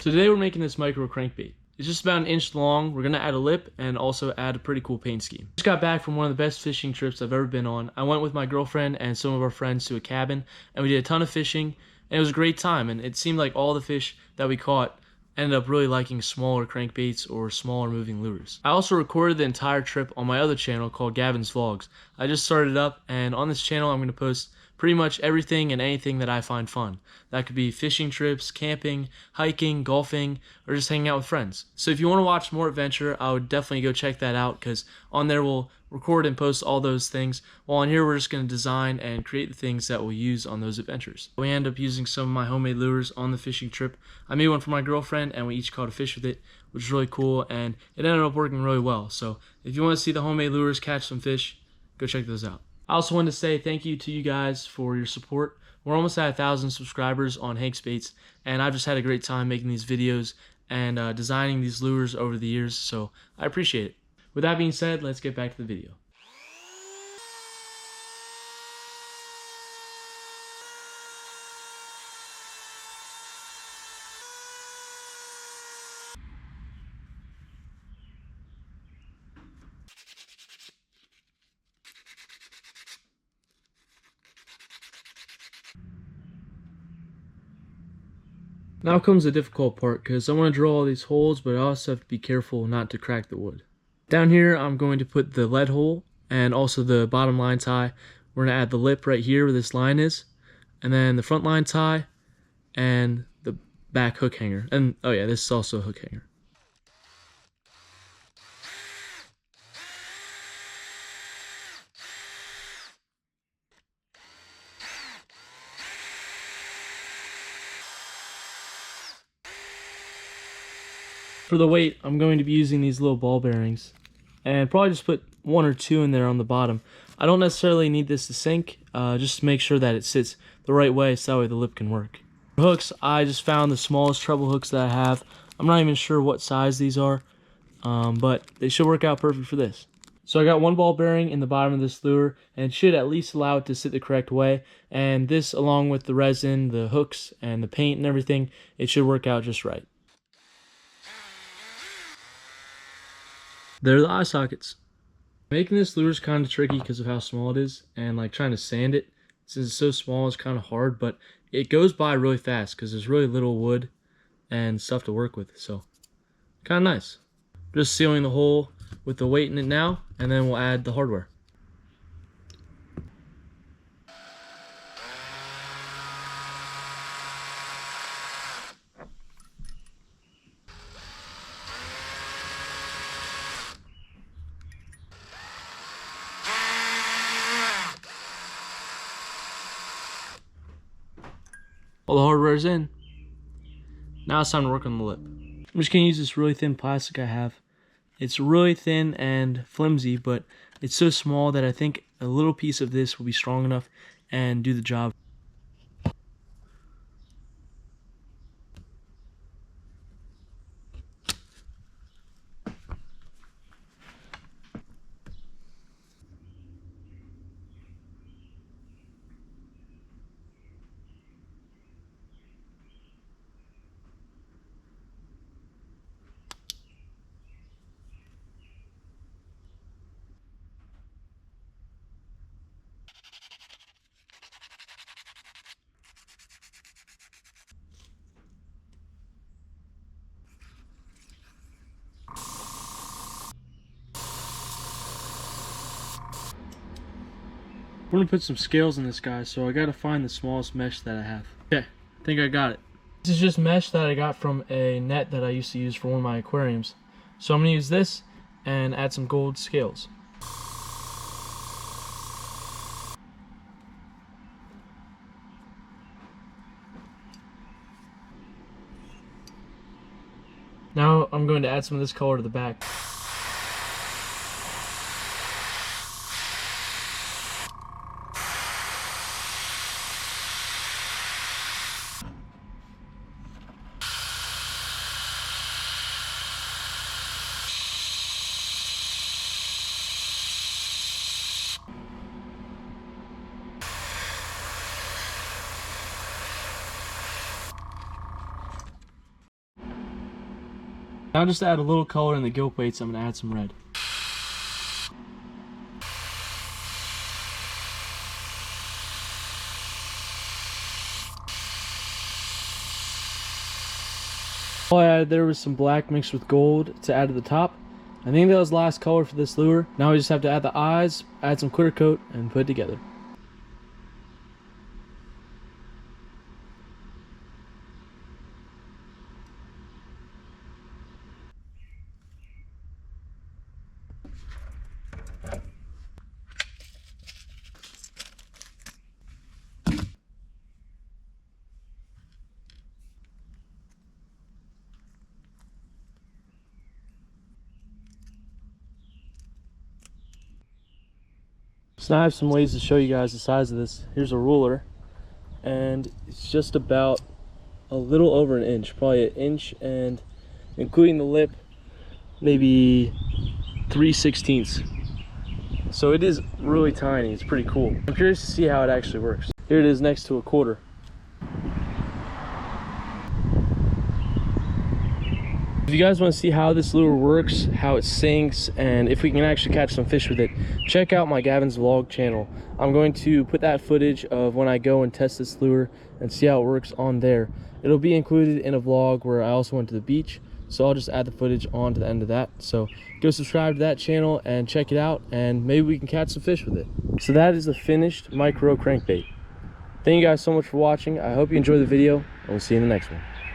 So today we're making this micro crankbait. It's just about 1 inch long. We're gonna add a lip and also add a pretty cool paint scheme. Just got back from one of the best fishing trips I've ever been on. I went with my girlfriend and some of our friends to a cabin, and we did a ton of fishing, and it was a great time. And it seemed like all the fish that we caught ended up really liking smaller crankbaits or smaller moving lures. I also recorded the entire trip on my other channel called Gavin's Vlogs. I just started up, and on this channel I'm going to post pretty much everything and anything that I find fun. That could be fishing trips, camping, hiking, golfing, or just hanging out with friends. So if you want to watch more adventure, I would definitely go check that out, because on there we'll record and post all those things, while on here we're just going to design and create the things that we'll use on those adventures. We end up using some of my homemade lures on the fishing trip. I made one for my girlfriend and we each caught a fish with it, which was really cool, and it ended up working really well. So if you want to see the homemade lures catch some fish, go check those out. I also wanted to say thank you to you guys for your support. We're almost at 1,000 subscribers on Hank's Baits, and I've just had a great time making these videos and designing these lures over the years, so I appreciate it. With that being said, let's get back to the video. Now comes the difficult part, because I want to drill all these holes, but I also have to be careful not to crack the wood. Down here I'm going to put the lead hole and also the bottom line tie. We're going to add the lip right here where this line is, and then the front line tie and the back hook hanger. And oh yeah, this is also a hook hanger. For the weight, I'm going to be using these little ball bearings, and probably just put 1 or 2 in there on the bottom. I don't necessarily need this to sink, just to make sure that it sits the right way so that way the lip can work. For hooks, I just found the smallest treble hooks that I have. I'm not even sure what size these are, but they should work out perfect for this. So I got 1 ball bearing in the bottom of this lure, and it should at least allow it to sit the correct way. And this, along with the resin, the hooks, and the paint and everything, it should work out just right. There are the eye sockets. Making this lure is kind of tricky because of how small it is, and like trying to sand it, since it's so small, is kind of hard, but it goes by really fast because there's really little wood and stuff to work with, so kind of nice. Just sealing the hole with the weight in it now, and then we'll add the hardware. All the hardware's in. Now it's time to work on the lip. I'm just going to use this really thin plastic I have. It's really thin and flimsy, but it's so small that I think a little piece of this will be strong enough and do the job. We're gonna put some scales in this guy, so I gotta find the smallest mesh that I have. Okay, I think I got it. This is just mesh that I got from a net that I used to use for one of my aquariums. So I'm gonna use this and add some gold scales. Now I'm going to add some of this color to the back. Now just to add a little color in the gill plates, I'm going to add some red. All I added there was some black mixed with gold to add to the top. I think that was the last color for this lure. Now we just have to add the eyes, add some clear coat, and put it together. So now I have some ways to show you guys the size of this. Here's a ruler, and it's just about a little over an inch, probably an inch, and including the lip, maybe 3/16. So it is really tiny. It's pretty cool. I'm curious to see how it actually works. Here it is next to a quarter. If you guys want to see how this lure works, how it sinks, and if we can actually catch some fish with it, check out my Gavin's Vlog channel. I'm going to put that footage of when I go and test this lure and see how it works on there. It'll be included in a vlog where I also went to the beach, so I'll just add the footage on to the end of that. So go subscribe to that channel and check it out, and maybe we can catch some fish with it. So that is the finished micro crankbait. Thank you guys so much for watching. I hope you enjoyed the video, and we'll see you in the next one.